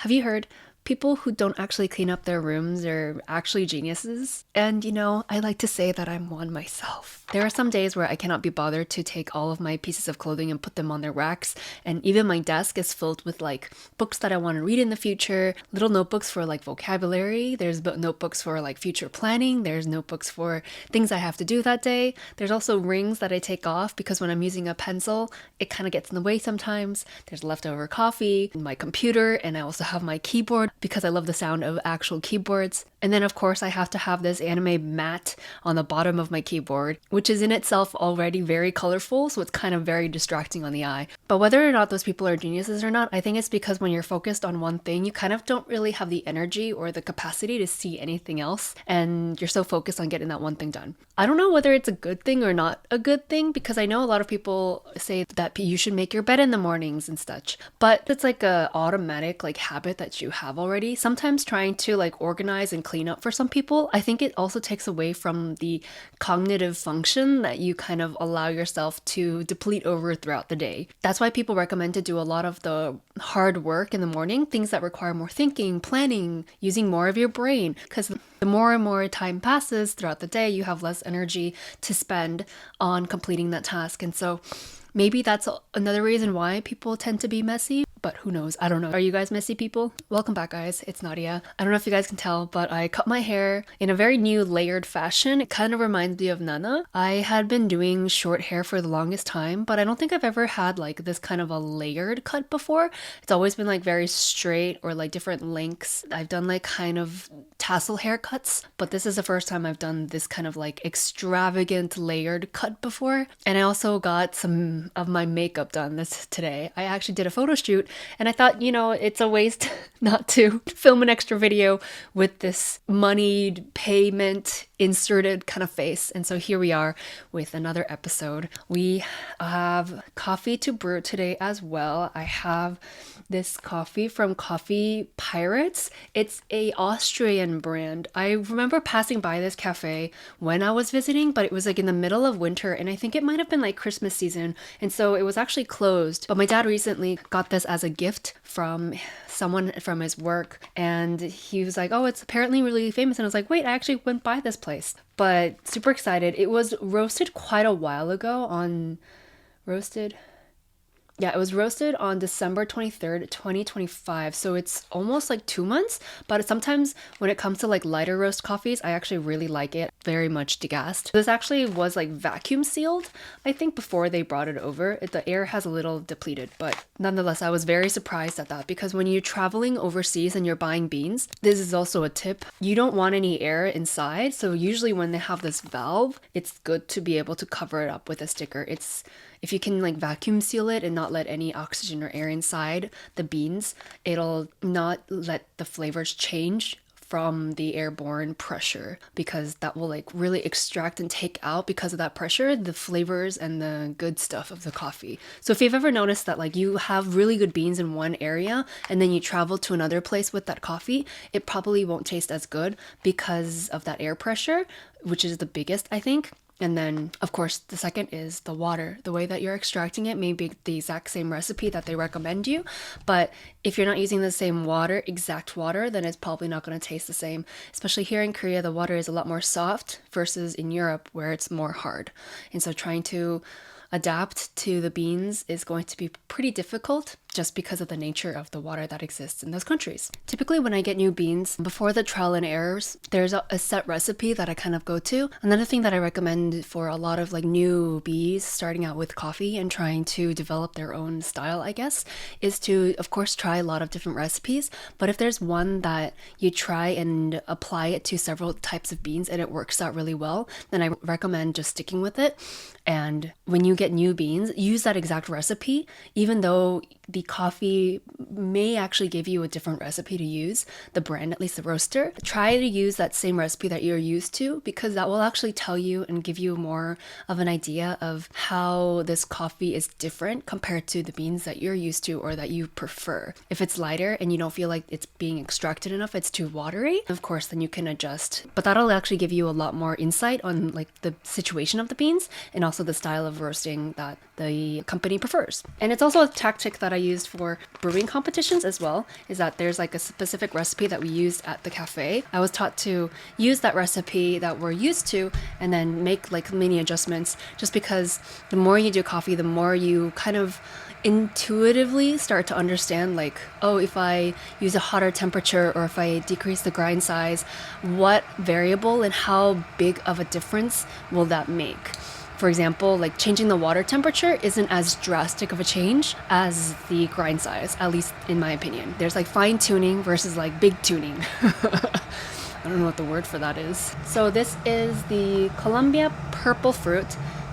Have you heard? People who don't actually clean up their rooms are actually geniuses. And I like to say that I'm one myself. There are some days where I cannot be bothered to take all of my pieces of clothing and put them on their racks. And even my desk is filled with like books that I want to read in the future, little notebooks for like vocabulary. There's notebooks for like future planning. There's notebooks for things I have to do that day. There's also rings that I take off because when I'm using a pencil, it kind of gets in the way sometimes. There's leftover coffee, my computer, and I also have my keyboard because I love the sound of actual keyboards. And then of course I have to have this anime mat on the bottom of my keyboard, which is in itself already very colorful, so it's kind of very distracting on the eye. But whether or not those people are geniuses or not, I think it's because when you're focused on one thing, you kind of don't really have the energy or the capacity to see anything else, and you're so focused on getting that one thing done. I don't know whether it's a good thing or not a good thing, because I know a lot of people say that you should make your bed in the mornings and such, but it's like a automatic like habit that you have already. Sometimes trying to like organize and clean up for some people, I think it also takes away from the cognitive function that you kind of allow yourself to deplete over throughout the day. That's why people recommend to do a lot of the hard work in the morning, things that require more thinking, planning, using more of your brain, because the more and more time passes throughout the day, you have less energy to spend on completing that task. And so maybe that's another reason why people tend to be messy, but who knows? I don't know. Are you guys messy people? Welcome back, guys. It's Nadia. I don't know if you guys can tell, but I cut my hair in a very new layered fashion. It kind of reminds me of Nana. I had been doing short hair for the longest time, but I don't think I've ever had like this kind of a layered cut before. It's always been like very straight or like different lengths. I've done like kind of tassel haircuts, but this is the first time I've done this kind of like extravagant layered cut before. And I also got some of my makeup done today. I actually did a photo shoot, and I thought, it's a waste not to film an extra video with this moneyed payment inserted kind of face. And so here we are with another episode. We have coffee to brew today as well. I have this coffee from Coffee Pirates. It's a Austrian brand. I remember passing by this cafe when I was visiting, but it was like in the middle of winter, and I think it might have been like Christmas season, and so it was actually closed. But my dad recently got this as a gift from someone from his work, and he was like, oh, it's apparently really famous. And I was like, wait, I actually went by this place. But super excited. It was roasted quite a while ago it was roasted on December 23rd, 2025. So it's almost like 2 months. But sometimes when it comes to like lighter roast coffees, I actually really like it very much degassed. This actually was like vacuum sealed, I think, before they brought it over. The air has a little depleted, but nonetheless, I was very surprised at that, because when you're traveling overseas and you're buying beans, this is also a tip. You don't want any air inside. So usually when they have this valve, it's good to be able to cover it up with a sticker. If you can like vacuum seal it and not let any oxygen or air inside the beans, it'll not let the flavors change from the airborne pressure, because that will like really extract and take out, because of that pressure, the flavors and the good stuff of the coffee. So if you've ever noticed that like you have really good beans in one area and then you travel to another place with that coffee, it probably won't taste as good because of that air pressure, which is the biggest, I think. And then, of course, the second is the water. The way that you're extracting it may be the exact same recipe that they recommend you, but if you're not using the same exact water, then it's probably not going to taste the same. Especially here in Korea, the water is a lot more soft versus in Europe where it's more hard. And so trying to adapt to the beans is going to be pretty difficult, just because of the nature of the water that exists in those countries. Typically when I get new beans, before the trial and errors, there's a set recipe that I kind of go to. Another thing that I recommend for a lot of like newbies starting out with coffee and trying to develop their own style, I guess, is to, of course, try a lot of different recipes. But if there's one that you try and apply it to several types of beans and it works out really well, then I recommend just sticking with it. And when you get new beans, use that exact recipe, even though the coffee may actually give you a different recipe to use, the brand, at least the roaster. Try to use that same recipe that you're used to, because that will actually tell you and give you more of an idea of how this coffee is different compared to the beans that you're used to or that you prefer. If it's lighter and you don't feel like it's being extracted enough, it's too watery, of course, then you can adjust. But that'll actually give you a lot more insight on like the situation of the beans and also the style of roasting that the company prefers. And it's also a tactic that I used for brewing competitions as well, is that there's like a specific recipe that we used at the cafe. I was taught to use that recipe that we're used to and then make like mini adjustments, just because the more you do coffee, the more you kind of intuitively start to understand, like, oh, if I use a hotter temperature or if I decrease the grind size, what variable and how big of a difference will that make? For example, like changing the water temperature isn't as drastic of a change as the grind size, at least in my opinion. There's like fine tuning versus like big tuning. I don't know what the word for that is. So this is the Colombia Purple Fruit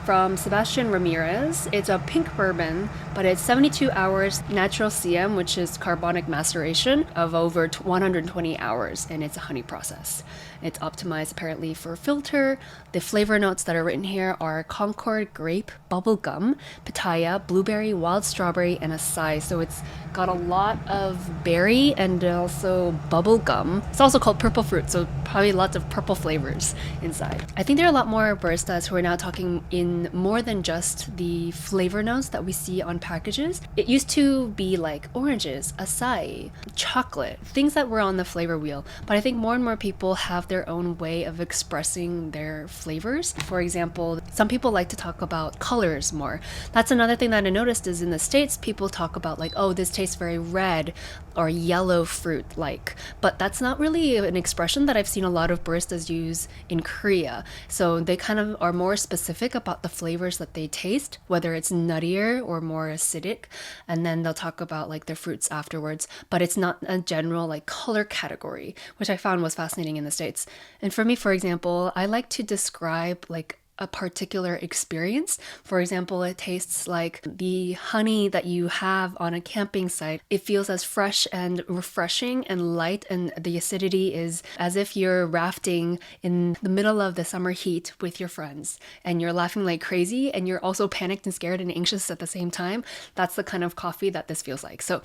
from Sebastian Ramirez. It's a pink bourbon, but it's 72 hours natural CM, which is carbonic maceration of over 120 hours, and it's a honey process. It's optimized apparently for filter. The flavor notes that are written here are Concord grape, bubble gum, pitaya, blueberry, wild strawberry, and acai. So it's got a lot of berry and also bubble gum. It's also called purple fruit, so probably lots of purple flavors inside. I think there are a lot more baristas who are now talking in more than just the flavor notes that we see on packages. It used to be like oranges, acai, chocolate, things that were on the flavor wheel. But I think more and more people have their own way of expressing their flavors. For example, some people like to talk about colors more. That's another thing that I noticed is in the States, people talk about like, oh, this tastes very red or yellow fruit like. But that's not really an expression that I've seen a lot of baristas use in Korea. So they kind of are more specific about the flavors that they taste, whether it's nuttier or more acidic, and then they'll talk about like their fruits afterwards. But it's not a general like color category, which I found was fascinating in the States. And for me, for example, I like to describe like a particular experience. For example, it tastes like the honey that you have on a camping site. It feels as fresh and refreshing and light, and the acidity is as if you're rafting in the middle of the summer heat with your friends and you're laughing like crazy and you're also panicked and scared and anxious at the same time. That's the kind of coffee that this feels like. So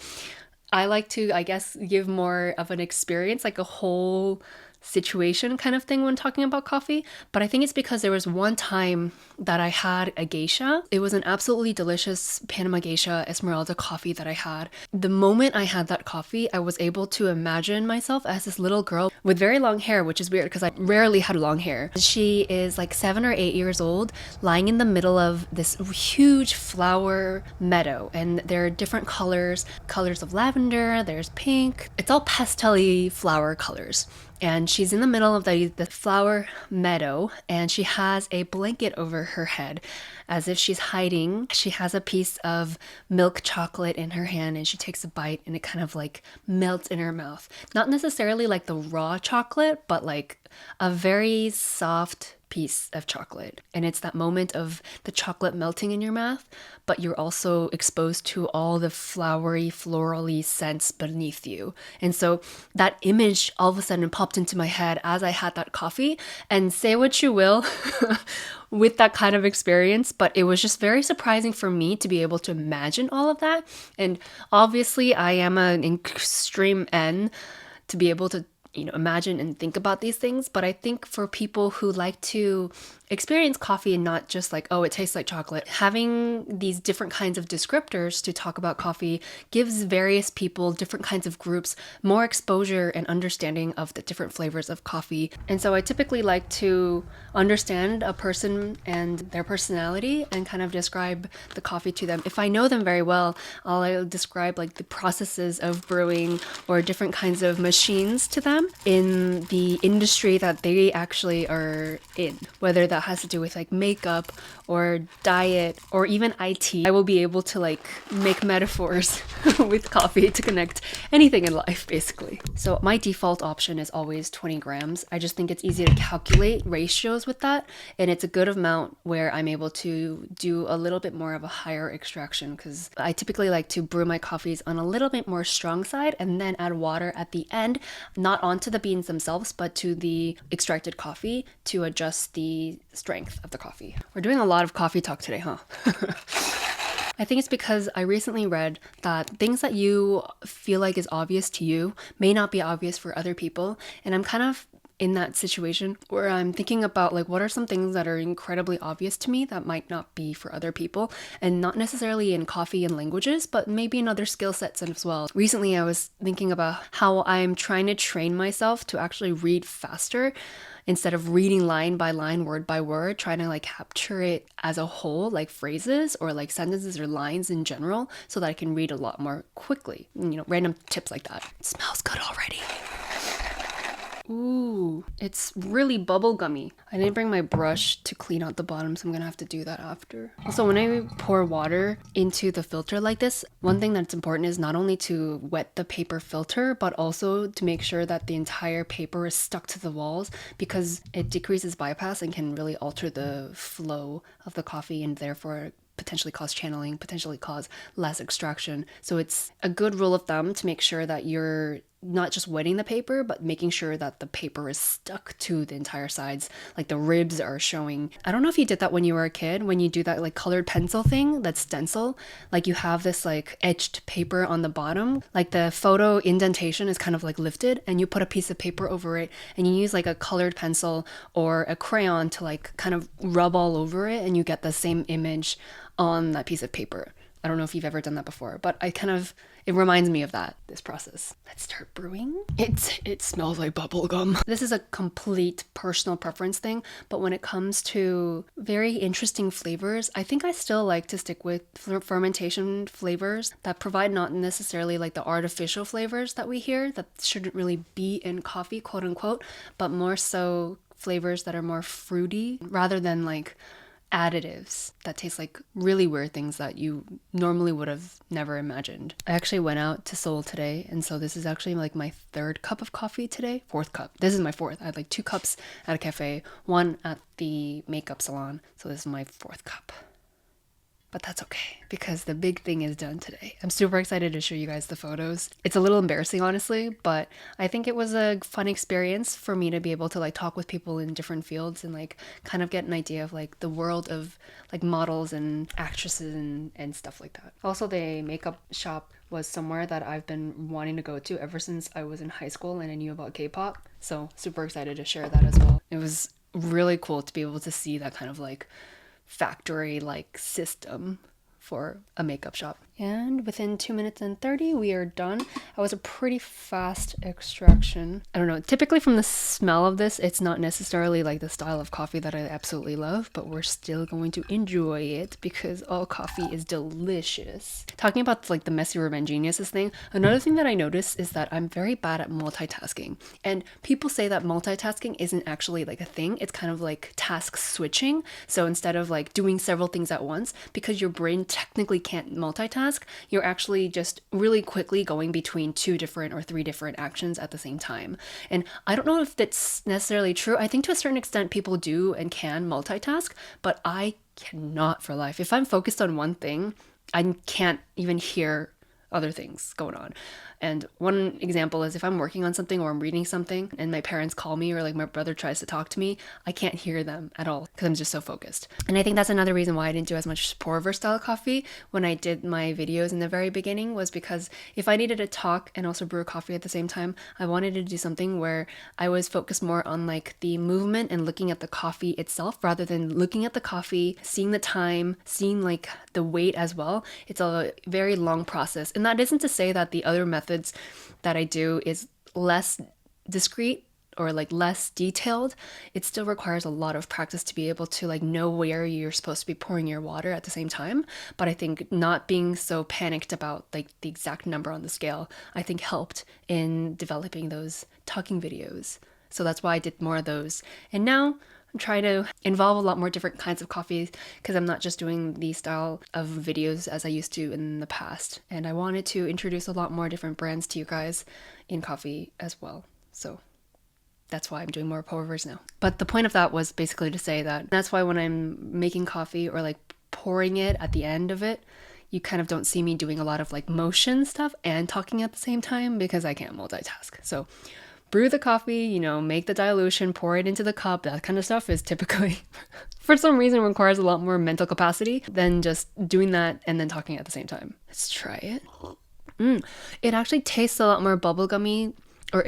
I like to, I guess, give more of an experience, like a whole situation kind of thing when talking about coffee. But I think it's because there was one time that I had a geisha. It was an absolutely delicious Panama geisha Esmeralda coffee that I had. The moment I had that coffee, I was able to imagine myself as this little girl with very long hair, which is weird because I rarely had long hair. She is like 7 or 8 years old, lying in the middle of this huge flower meadow, and there are different colors of lavender, there's pink. It's all pastel-y flower colors. And she's in the middle of the flower meadow, and she has a blanket over her head as if she's hiding. She has a piece of milk chocolate in her hand, and she takes a bite and it kind of like melts in her mouth. Not necessarily like the raw chocolate, but like a very soft piece of chocolate. And it's that moment of the chocolate melting in your mouth, but you're also exposed to all the flowery, florally scents beneath you. And so that image all of a sudden popped into my head as I had that coffee. And say what you will with that kind of experience, but it was just very surprising for me to be able to imagine all of that. And obviously I am an extreme N to be able to imagine and think about these things. But I think for people who like to experience coffee and not just like, oh, it tastes like chocolate, having these different kinds of descriptors to talk about coffee gives various people, different kinds of groups, more exposure and understanding of the different flavors of coffee. And so I typically like to understand a person and their personality and kind of describe the coffee to them. If I know them very well, I'll describe like the processes of brewing or different kinds of machines to them in the industry that they actually are in, whether that has to do with like makeup or diet or even IT. I will be able to like make metaphors with coffee to connect anything in life, basically. So my default option is always 20 grams. I just think it's easy to calculate ratios with that, and it's a good amount where I'm able to do a little bit more of a higher extraction, because I typically like to brew my coffees on a little bit more strong side and then add water at the end, not onto the beans themselves, but to the extracted coffee to adjust the strength of the coffee. We're doing a lot of coffee talk today, huh? I think it's because I recently read that things that you feel like is obvious to you may not be obvious for other people. And I'm kind of in that situation where I'm thinking about like what are some things that are incredibly obvious to me that might not be for other people, and not necessarily in coffee and languages, but maybe in other skill sets as well. Recently, I was thinking about how I'm trying to train myself to actually read faster instead of reading line by line, word by word, trying to like capture it as a whole, like phrases or like sentences or lines in general, so that I can read a lot more quickly. Random tips like that. It smells good already. Ooh, it's really bubblegummy. I didn't bring my brush to clean out the bottom, so I'm gonna have to do that after. Also, when I pour water into the filter like this, one thing that's important is not only to wet the paper filter, but also to make sure that the entire paper is stuck to the walls, because it decreases bypass and can really alter the flow of the coffee and therefore potentially cause channeling, potentially cause less extraction. So it's a good rule of thumb to make sure that you're not just wetting the paper, but making sure that the paper is stuck to the entire sides, like the ribs are showing. I don't know if you did that when you were a kid, when you do that like colored pencil thing, that stencil, like you have this like etched paper on the bottom, like the photo indentation is kind of like lifted, and you put a piece of paper over it and you use like a colored pencil or a crayon to like kind of rub all over it, and you get the same image on that piece of paper. I don't know if you've ever done that before, but it reminds me of this process. Let's start brewing. It smells like bubble gum. This is a complete personal preference thing, but when it comes to very interesting flavors, I think I still like to stick with fermentation flavors that provide not necessarily like the artificial flavors that we hear that shouldn't really be in coffee, quote unquote, but more so flavors that are more fruity rather than like additives that taste like really weird things that you normally would have never imagined. I actually went out to Seoul today, and so this is actually like my 3rd cup of coffee today. 4th cup. This is my 4th. I had like 2 cups at a cafe, 1 at the makeup salon. So this is my 4th cup. But that's okay, because the big thing is done today. I'm super excited to show you guys the photos. It's a little embarrassing, honestly, but I think it was a fun experience for me to be able to like talk with people in different fields and like kind of get an idea of like the world of like models and actresses and stuff like that. Also, the makeup shop was somewhere that I've been wanting to go to ever since I was in high school and I knew about K-pop. So super excited to share that as well. It was really cool to be able to see that kind of like factory like system for a makeup shop. And within 2 minutes and 30, we are done. That was a pretty fast extraction. I don't know, typically from the smell of this, it's not necessarily like the style of coffee that I absolutely love, but we're still going to enjoy it because all coffee is delicious. Talking about like the messy revenge geniuses thing, another thing that I noticed is that I'm very bad at multitasking. And people say that multitasking isn't actually like a thing. It's kind of like task switching. So instead of like doing several things at once, because your brain technically can't multitask, you're actually just really quickly going between 2 different or 3 different actions at the same time. And I don't know if that's necessarily true. I think to a certain extent people do and can multitask, but I cannot for life. If I'm focused on one thing, I can't even hear other things going on. And one example is if I'm working on something or I'm reading something and my parents call me or like my brother tries to talk to me, I can't hear them at all because I'm just so focused. And I think that's another reason why I didn't do as much pour over style coffee when I did my videos in the very beginning, was because if I needed to talk and also brew coffee at the same time, I wanted to do something where I was focused more on like the movement and looking at the coffee itself rather than looking at the coffee, seeing the time, seeing like the weight as well. It's a very long process. And that isn't to say that the other methods that I do is less discreet or like less detailed. It still requires a lot of practice to be able to like know where you're supposed to be pouring your water at the same time. But I think not being so panicked about like the exact number on the scale, I think helped in developing those talking videos. So that's why I did more of those. And now I'm trying to involve a lot more different kinds of coffees because I'm not just doing the style of videos as I used to in the past. And I wanted to introduce a lot more different brands to you guys in coffee as well. So that's why I'm doing more pour-overs now. But the point of that was basically to say that that's why when I'm making coffee or like pouring it at the end of it, you kind of don't see me doing a lot of like motion stuff and talking at the same time because I can't multitask. So brew the coffee, make the dilution, pour it into the cup, that kind of stuff is typically, for some reason, requires a lot more mental capacity than just doing that and then talking at the same time. Let's try it. It actually tastes a lot more bubblegummy, or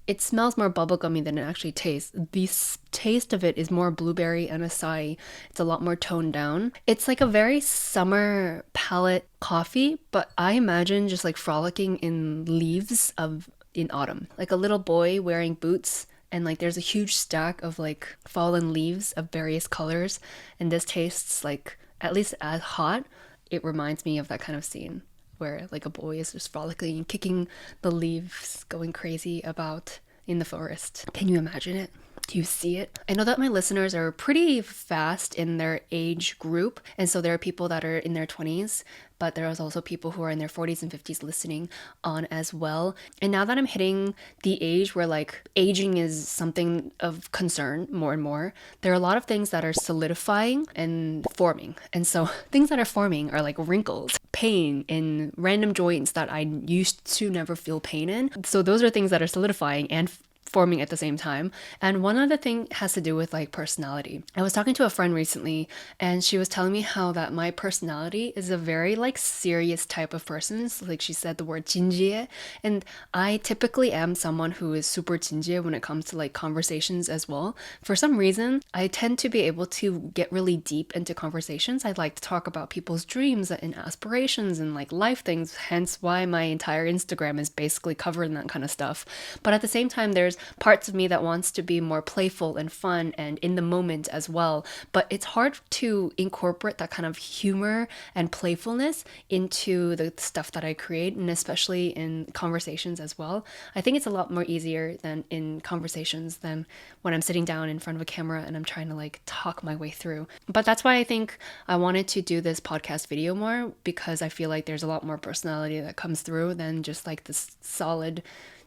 it smells more bubblegummy than it actually tastes. The taste of it is more blueberry and acai. It's a lot more toned down. It's like a very summer palette coffee, but I imagine just like frolicking in leaves of in autumn. Like a little boy wearing boots and like there's a huge stack of like fallen leaves of various colors, and this tastes like at least as hot. It reminds me of that kind of scene where like a boy is just frolicking and kicking the leaves, going crazy about in the forest. Can you imagine it? Do you see it? I know that my listeners are pretty fast in their age group, and so there are people that are in their 20s, but there is also people who are in their 40s and 50s listening on as well. And now that I'm hitting the age where like aging is something of concern more and more, there are a lot of things that are solidifying and forming. And so things that are forming are like wrinkles, pain in random joints that I used to never feel pain in. So those are things that are solidifying and forming at the same time. And one other thing has to do with like personality. I was talking to a friend recently, and she was telling me how that my personality is a very like serious type of person. So, like she said the word 진지해, and I typically am someone who is super 진지해 when it comes to like conversations as well. For some reason, I tend to be able to get really deep into conversations. I like to talk about people's dreams and aspirations and like life things, hence why my entire Instagram is basically covered in that kind of stuff. But at the same time, there's parts of me that wants to be more playful and fun and in the moment as well. But it's hard to incorporate that kind of humor and playfulness into the stuff that I create, and especially in conversations as well. I think it's a lot more easier than in conversations than when I'm sitting down in front of a camera and I'm trying to like talk my way through. But that's why I think I wanted to do this podcast video more, because I feel like there's a lot more personality that comes through than just like this solid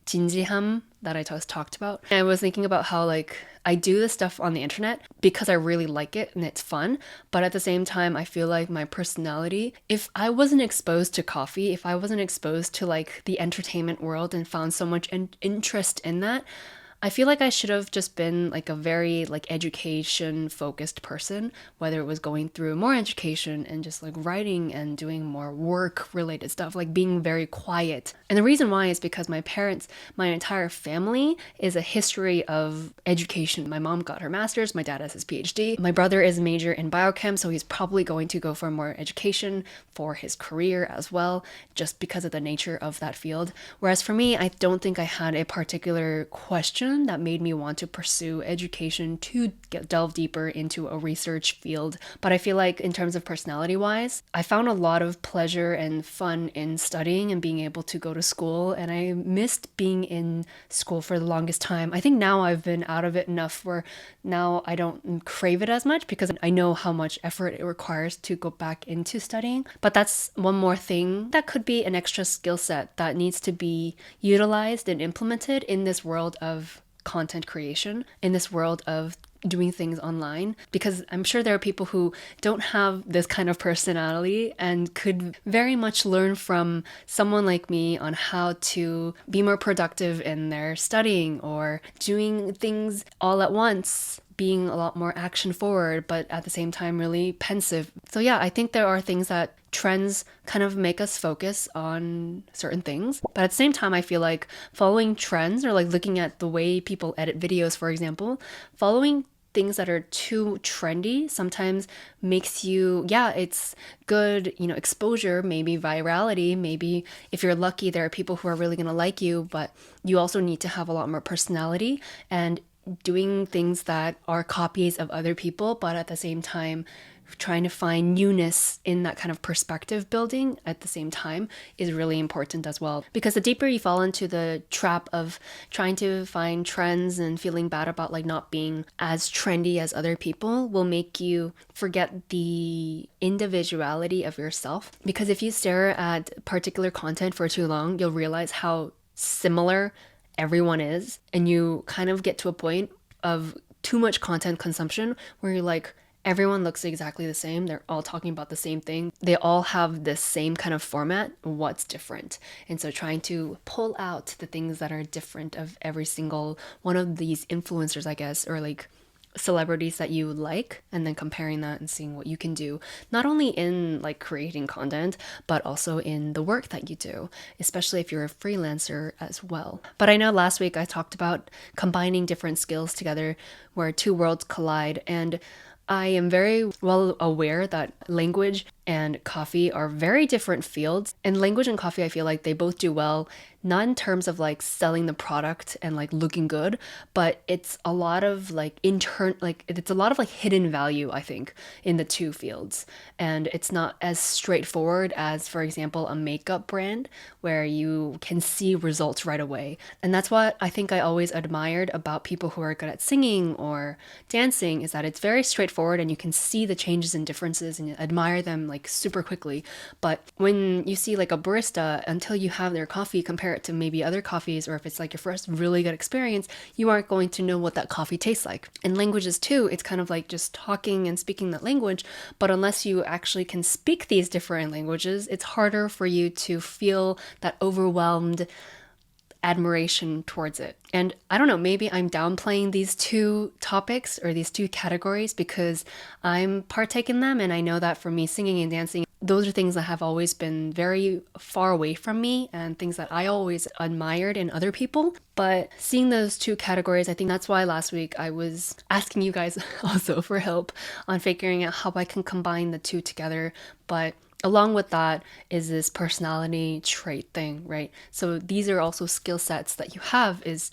진지함 that I just talked about. And I was thinking about how like I do this stuff on the internet because I really like it and it's fun, but at the same time I feel like my personality, if I wasn't exposed to coffee, if I wasn't exposed to like the entertainment world and found so much interest in that, I feel like I should have just been like a very like education focused person, whether it was going through more education and just like writing and doing more work related stuff, like being very quiet. And the reason why is because my parents, my entire family is a history of education. My mom got her master's, my dad has his PhD. My brother is a major in biochem, so he's probably going to go for more education for his career as well, just because of the nature of that field. Whereas for me, I don't think I had a particular question that made me want to pursue education to delve deeper into a research field. But I feel like in terms of personality wise, I found a lot of pleasure and fun in studying and being able to go to school, and I missed being in school for the longest time. I think now I've been out of it enough where now I don't crave it as much because I know how much effort it requires to go back into studying. But that's one more thing that could be an extra skill set that needs to be utilized and implemented in this world of content creation, in this world of doing things online, because I'm sure there are people who don't have this kind of personality and could very much learn from someone like me on how to be more productive in their studying or doing things all at once, being a lot more action forward, but at the same time really pensive. So yeah, I think there are things that trends kind of make us focus on certain things. But at the same time, I feel like following trends or like looking at the way people edit videos, for example, following things that are too trendy sometimes makes you, yeah, it's good, exposure, maybe virality, maybe if you're lucky, there are people who are really going to like you, but you also need to have a lot more personality and doing things that are copies of other people, but at the same time, trying to find newness in that kind of perspective building at the same time is really important as well. Because the deeper you fall into the trap of trying to find trends and feeling bad about like not being as trendy as other people will make you forget the individuality of yourself. Because if you stare at particular content for too long, you'll realize how similar everyone is, and you kind of get to a point of too much content consumption where you're like, everyone looks exactly the same. They're all talking about the same thing. They all have this same kind of format. What's different? And so trying to pull out the things that are different of every single one of these influencers, I guess, or like celebrities that you like and then comparing that and seeing what you can do, not only in like creating content, but also in the work that you do, especially if you're a freelancer as well. But I know last week I talked about combining different skills together where two worlds collide, and I am very well aware that language and coffee are very different fields. And language and coffee, I feel like they both do well, not in terms of like selling the product and like looking good, but it's a lot of like it's a lot of like hidden value, I think, in the two fields. And it's not as straightforward as, for example, a makeup brand where you can see results right away. And that's what I think I always admired about people who are good at singing or dancing, is that it's very straightforward and you can see the changes and differences and admire them like super quickly. But when you see like a barista, until you have their coffee, compare it to maybe other coffees, or if it's like your first really good experience, you aren't going to know what that coffee tastes like. In languages too, it's kind of like just talking and speaking that language, but unless you actually can speak these different languages, it's harder for you to feel that overwhelmed admiration towards it. And I don't know, maybe I'm downplaying these two topics or these two categories because I'm partaking them, and I know that for me, singing and dancing, those are things that have always been very far away from me and things that I always admired in other people. But seeing those two categories, I think that's why last week I was asking you guys also for help on figuring out how I can combine the two together. But along with that is this personality trait thing, right? So these are also skill sets that you have, is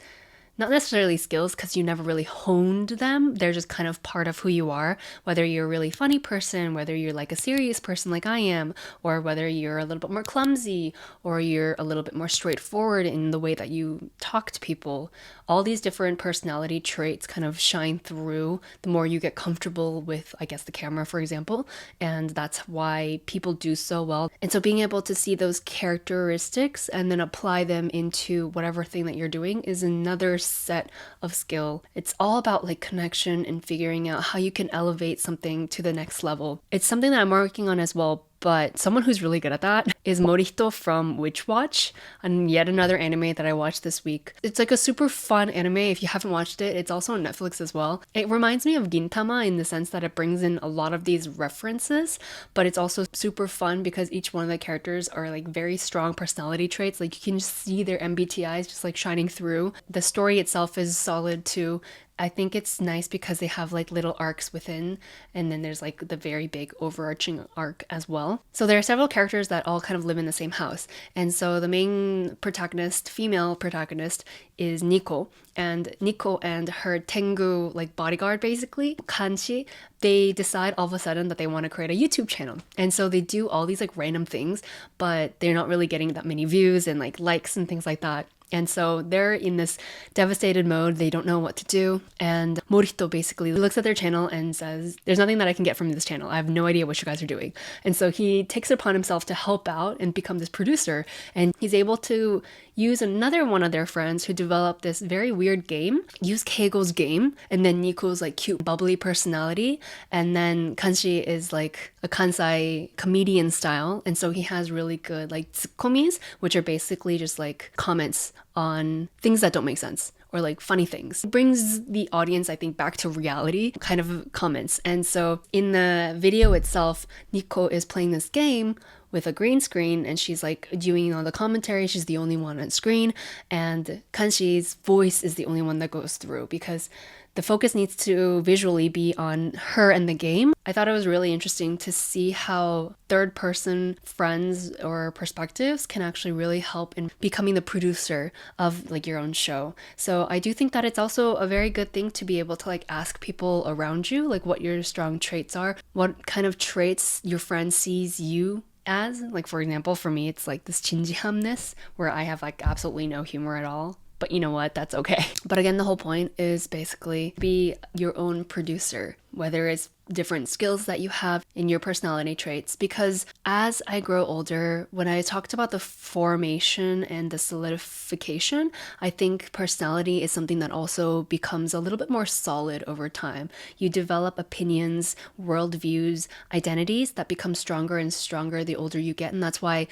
not necessarily skills because you never really honed them. They're just kind of part of who you are, whether you're a really funny person, whether you're like a serious person like I am, or whether you're a little bit more clumsy, or you're a little bit more straightforward in the way that you talk to people. All these different personality traits kind of shine through the more you get comfortable with, I guess, the camera, for example. And that's why people do so well. And so being able to see those characteristics and then apply them into whatever thing that you're doing is another set of skill. It's all about like connection and figuring out how you can elevate something to the next level. It's something that I'm working on as well, but someone who's really good at that is Morihito from Witch Watch, and yet another anime that I watched this week. It's like a super fun anime. If you haven't watched it, it's also on Netflix as well. It reminds me of Gintama in the sense that it brings in a lot of these references, but it's also super fun because each one of the characters are like very strong personality traits. Like you can just see their MBTIs just like shining through. The story itself is solid too. I think it's nice because they have like little arcs within, and then there's like the very big overarching arc as well. So there are several characters that all kind of live in the same house. And so the main protagonist, female protagonist, is Nico. And Nico and her Tengu, like bodyguard basically, Kanshi, they decide all of a sudden that they want to create a YouTube channel. And so they do all these like random things, but they're not really getting that many views and like likes and things like that. And so they're in this devastated mode. They don't know what to do. And Morihito basically looks at their channel and says, there's nothing that I can get from this channel. I have no idea what you guys are doing. And so he takes it upon himself to help out and become this producer. And he's able to use another one of their friends who developed this very weird game, use Keigo's game, and then Nico's like cute, bubbly personality. And then Kanshi is like a Kansai comedian style. And so he has really good like tsukomis, which are basically just like comments on things that don't make sense or like funny things. It brings the audience, I think, back to reality kind of comments. And so in the video itself, Nico is playing this game with a green screen and she's like doing all the commentary. She's the only one on screen, and Kanshi's voice is the only one that goes through because the focus needs to visually be on her and the game. I thought it was really interesting to see how third person friends or perspectives can actually really help in becoming the producer of like your own show. So I do think that it's also a very good thing to be able to like ask people around you like what your strong traits are, what kind of traits your friend sees you as. Like for example, for me it's like this chinjihamness where I have like absolutely no humor at all. But you know what? That's okay. But again, the whole point is basically be your own producer, whether it's different skills that you have in your personality traits. Because as I grow older, when I talked about the formation and the solidification, I think personality is something that also becomes a little bit more solid over time. You develop opinions, worldviews, identities that become stronger and stronger the older you get. And that's why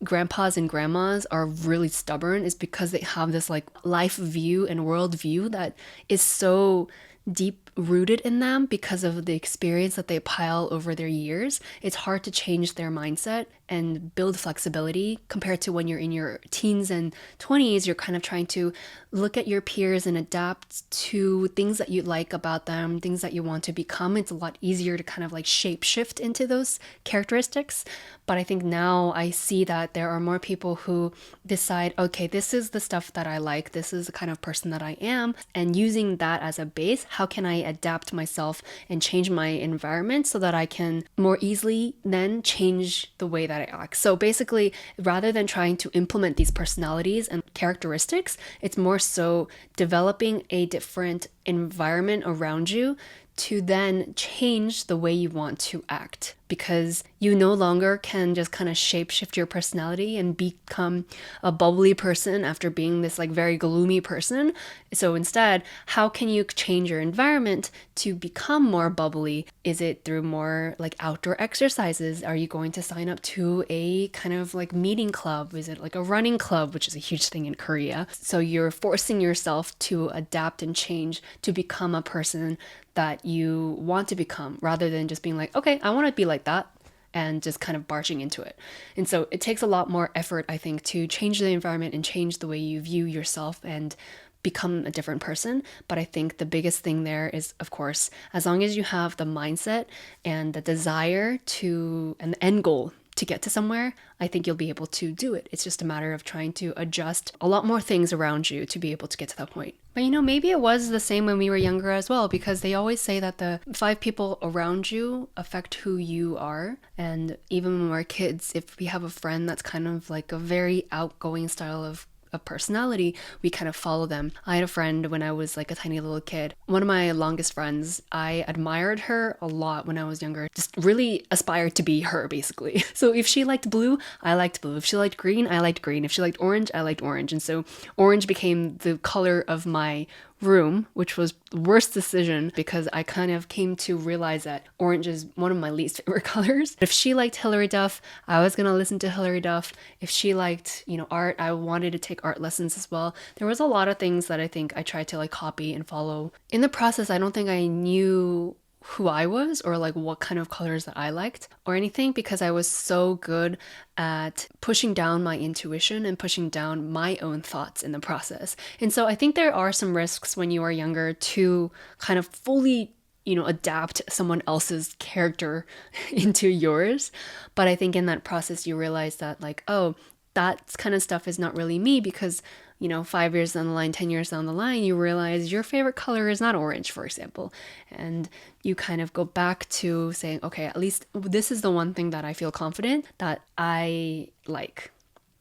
grandpas and grandmas are really stubborn, is because they have this like life view and world view that is so deep rooted in them because of the experience that they pile over their years, it's hard to change their mindset and build flexibility compared to when you're in your teens and 20s. You're kind of trying to look at your peers and adapt to things that you like about them, things that you want to become. It's a lot easier to kind of like shape shift into those characteristics. But I think now I see that there are more people who decide, okay, this is the stuff that I like, this is the kind of person that I am, and using that as a base, how can I adapt myself and change my environment so that I can more easily then change the way that I act. So basically, rather than trying to implement these personalities and characteristics, it's more so developing a different environment around you to then change the way you want to act, because you no longer can just kind of shape shift your personality and become a bubbly person after being this like very gloomy person. So instead, how can you change your environment to become more bubbly? Is it through more like outdoor exercises? Are you going to sign up to a kind of like meeting club? Is it like a running club, which is a huge thing in Korea? So you're forcing yourself to adapt and change to become a person that you want to become, rather than just being like, okay, I want to be like that, and just kind of barging into it. And so it takes a lot more effort, I think, to change the environment and change the way you view yourself and become a different person. But I think the biggest thing there is, of course, as long as you have the mindset and the desire to, and the end goal to get to somewhere, I think you'll be able to do it. It's just a matter of trying to adjust a lot more things around you to be able to get to that point. But maybe it was the same when we were younger as well, because they always say that the 5 people around you affect who you are. And even when we're kids, if we have a friend that's kind of like a very outgoing style of personality, we kind of follow them. I had a friend when I was like a tiny little kid. One of my longest friends, I admired her a lot when I was younger. Just really aspired to be her, basically. So if she liked blue, I liked blue. If she liked green, I liked green. If she liked orange, I liked orange. And so orange became the color of my room, which was the worst decision because I kind of came to realize that orange is one of my least favorite colors. If she liked Hilary Duff, I was gonna listen to Hilary Duff. If she liked, art, I wanted to take art lessons as well. There was a lot of things that I think I tried to like copy and follow. In the process, I don't think I knew who I was or like what kind of colors that I liked or anything, because I was so good at pushing down my intuition and pushing down my own thoughts in the process. And so I think there are some risks when you are younger to kind of fully adapt someone else's character into yours. But I think in that process, you realize that like, oh, that kind of stuff is not really me, because 5 years down the line, 10 years down the line, you realize your favorite color is not orange, for example. And you kind of go back to saying, okay, at least this is the one thing that I feel confident that I like.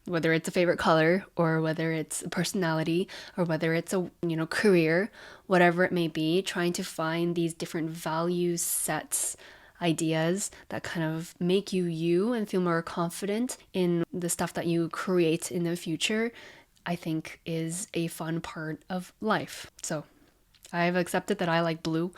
Whether it's a favorite color or whether it's a personality or whether it's a, career, whatever it may be, trying to find these different value sets, ideas that kind of make you you and feel more confident in the stuff that you create in the future, I think is a fun part of life. So I've accepted that I like blue.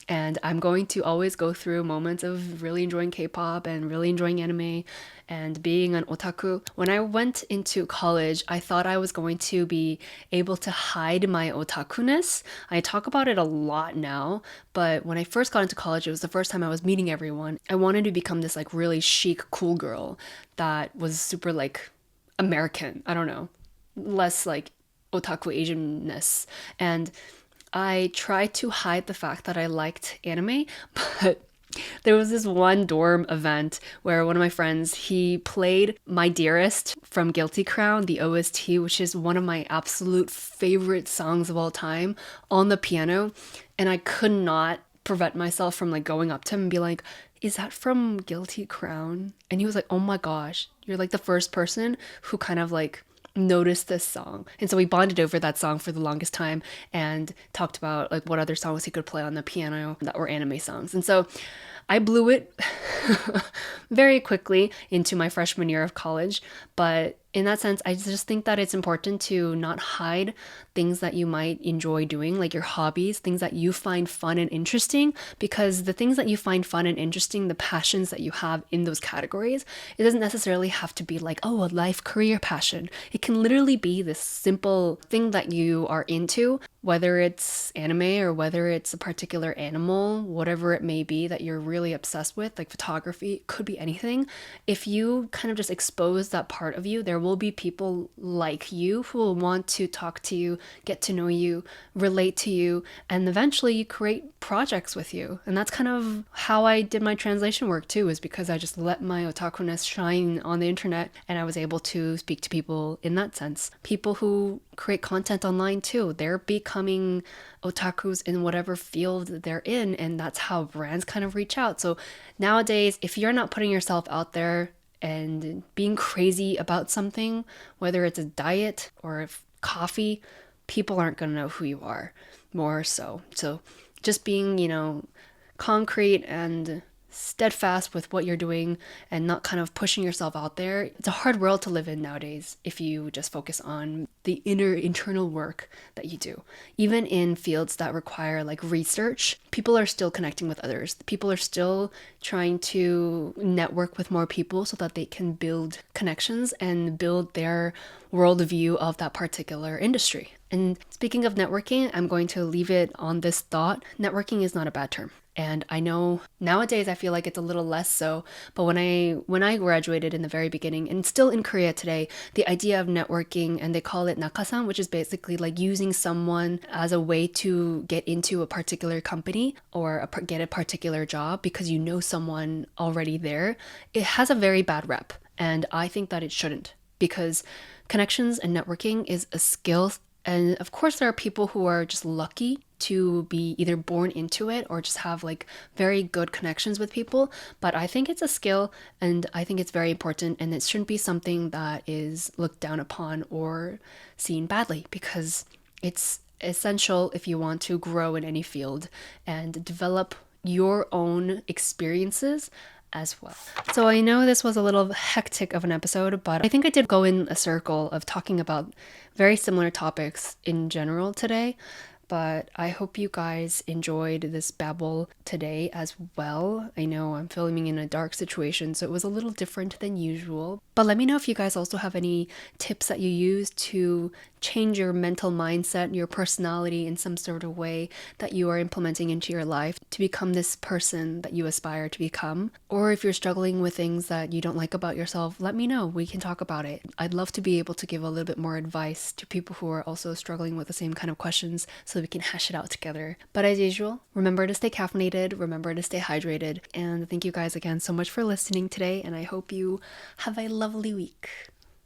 And I'm going to always go through moments of really enjoying K-pop and really enjoying anime and being an otaku. When I went into college, I thought I was going to be able to hide my otaku-ness. I talk about it a lot now, but when I first got into college, it was the first time I was meeting everyone. I wanted to become this like really chic, cool girl that was super like American. I don't know, less like otaku Asian-ness. And I tried to hide the fact that I liked anime, but there was this one dorm event where one of my friends, he played My Dearest from Guilty Crown, the OST, which is one of my absolute favorite songs of all time, on the piano. And I could not prevent myself from like going up to him and be like, is that from Guilty Crown? And he was like, oh my gosh, you're like the first person who kind of like noticed this song. And so we bonded over that song for the longest time and talked about like what other songs he could play on the piano that were anime songs. And so I blew it very quickly into my freshman year of college. But in that sense, I just think that it's important to not hide things that you might enjoy doing, like your hobbies, things that you find fun and interesting, because the things that you find fun and interesting, the passions that you have in those categories, it doesn't necessarily have to be like, oh, a life career passion. It can literally be this simple thing that you are into whether it's anime or whether it's a particular animal, whatever it may be that you're really obsessed with, like photography, it could be anything. If you kind of just expose that part of you, there will be people like you who will want to talk to you, get to know you, relate to you, and eventually create projects with you. And that's kind of how I did my translation work too, is because I just let my otaku-ness shine on the internet, and I was able to speak to people in that sense. People who create content online too, they're becoming otakus in whatever field they're in, and that's how brands kind of reach out. So nowadays, if you're not putting yourself out there and being crazy about something, whether it's a diet or coffee, people aren't going to know who you are more so. So just being, concrete and steadfast with what you're doing and not kind of pushing yourself out there. It's a hard world to live in nowadays if you just focus on the internal work that you do. Even in fields that require like research, people are still connecting with others. People are still trying to network with more people so that they can build connections and build their worldview of that particular industry. And speaking of networking, I'm going to leave it on this thought. Networking is not a bad term. And I know nowadays I feel like it's a little less so, but when I graduated in the very beginning, and still in Korea today, the idea of networking, and they call it nakasan, which is basically like using someone as a way to get into a particular company or get a particular job because you know someone already there, it has a very bad rep. And I think that it shouldn't, because connections and networking is a skill. And of course, there are people who are just lucky to be either born into it or just have like very good connections with people. But I think it's a skill, and I think it's very important, and it shouldn't be something that is looked down upon or seen badly, because it's essential if you want to grow in any field and develop your own experiences as well. So I know this was a little hectic of an episode, but I think I did go in a circle of talking about very similar topics in general today. But I hope you guys enjoyed this babble today as well. I know I'm filming in a dark situation, so it was a little different than usual. But let me know if you guys also have any tips that you use to change your mental mindset, your personality in some sort of way that you are implementing into your life to become this person that you aspire to become. Or if you're struggling with things that you don't like about yourself, let me know. We can talk about it. I'd love to be able to give a little bit more advice to people who are also struggling with the same kind of questions so we can hash it out together. But as usual, remember to stay caffeinated, remember to stay hydrated, and thank you guys again so much for listening today, and I hope you have a lovely week.